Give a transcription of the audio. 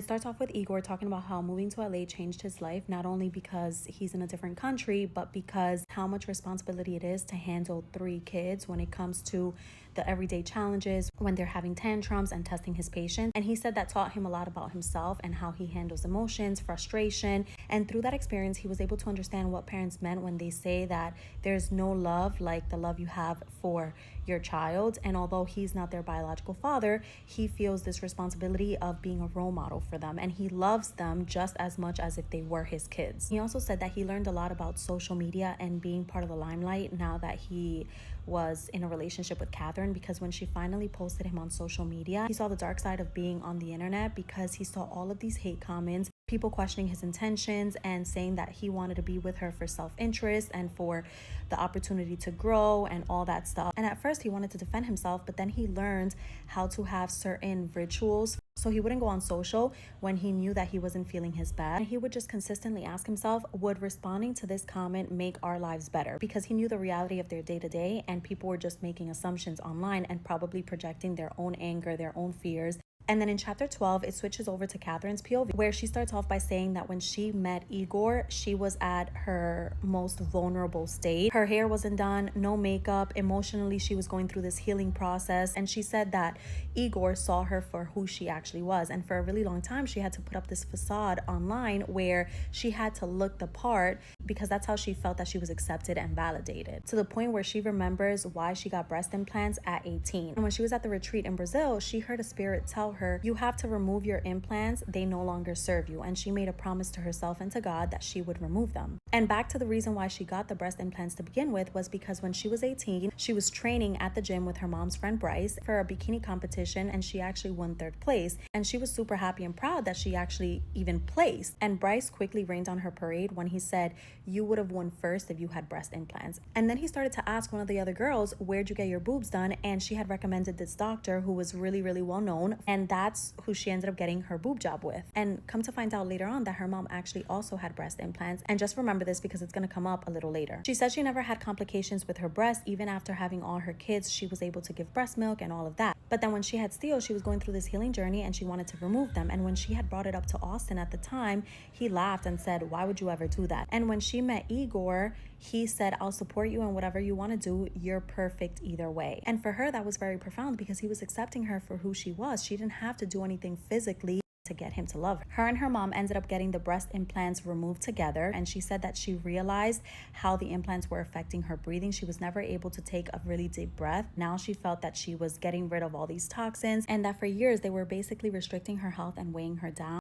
It starts off with Igor talking about how moving to LA changed his life, not only because he's in a different country, but because how much responsibility it is to handle 3 kids when it comes to the everyday challenges, when they're having tantrums and testing his patience. And he said that taught him a lot about himself and how he handles emotions, frustration. And through that experience, he was able to understand what parents meant when they say that there's no love like the love you have for your child. And although he's not their biological father, he feels this responsibility of being a role model for them, and he loves them just as much as if they were his kids. He also said that he learned a lot about social media and being part of the limelight now that he was in a relationship with Catherine, because when she finally posted him on social media, he saw the dark side of being on the internet, because he saw all of these hate comments, people questioning his intentions and saying that he wanted to be with her for self-interest and for the opportunity to grow and all that stuff. And at first he wanted to defend himself, but then he learned how to have certain rituals so he wouldn't go on social when he knew that he wasn't feeling his best. And he would just consistently ask himself, would responding to this comment make our lives better? Because he knew the reality of their day-to-day, and people were just making assumptions online and probably projecting their own anger, their own fears. And then in chapter 12, it switches over to Catherine's POV, where she starts off by saying that when she met Igor, she was at her most vulnerable state. Her hair wasn't done, no makeup. Emotionally, she was going through this healing process. And she said that Igor saw her for who she actually was. And for a really long time, she had to put up this facade online where she had to look the part, because that's how she felt that she was accepted and validated. To the point where she remembers why she got breast implants at 18. And when she was at the retreat in Brazil, she heard a spirit tell her, you have to remove your implants, they no longer serve you. And she made a promise to herself and to God that she would remove them. And back to the reason why she got the breast implants to begin with was because when she was 18, she was training at the gym with her mom's friend Bryce for a bikini competition, and she actually won 3rd place. And she was super happy and proud that she actually even placed. And Bryce quickly rained on her parade when he said, you would have won first if you had breast implants. And then he started to ask one of the other girls, where'd you get your boobs done? And she had recommended this doctor who was really, really well known, and that's who she ended up getting her boob job with. And come to find out later on that her mom actually also had breast implants. And just remember this because it's going to come up a little later. She said she never had complications with her breast. Even after having all her kids, she was able to give breast milk and all of that. But then when she had Steele, she was going through this healing journey and she wanted to remove them. And when she had brought it up to Austin at the time, he laughed and said, why would you ever do that? And when she met Igor, he said, I'll support you in whatever you want to do. You're perfect either way. And for her, that was very profound because he was accepting her for who she was. She didn't have to do anything physically to get him to love her. Her and her mom ended up getting the breast implants removed together, and she said that she realized how the implants were affecting her breathing. She was never able to take a really deep breath. Now she felt that she was getting rid of all these toxins, and that for years they were basically restricting her health and weighing her down.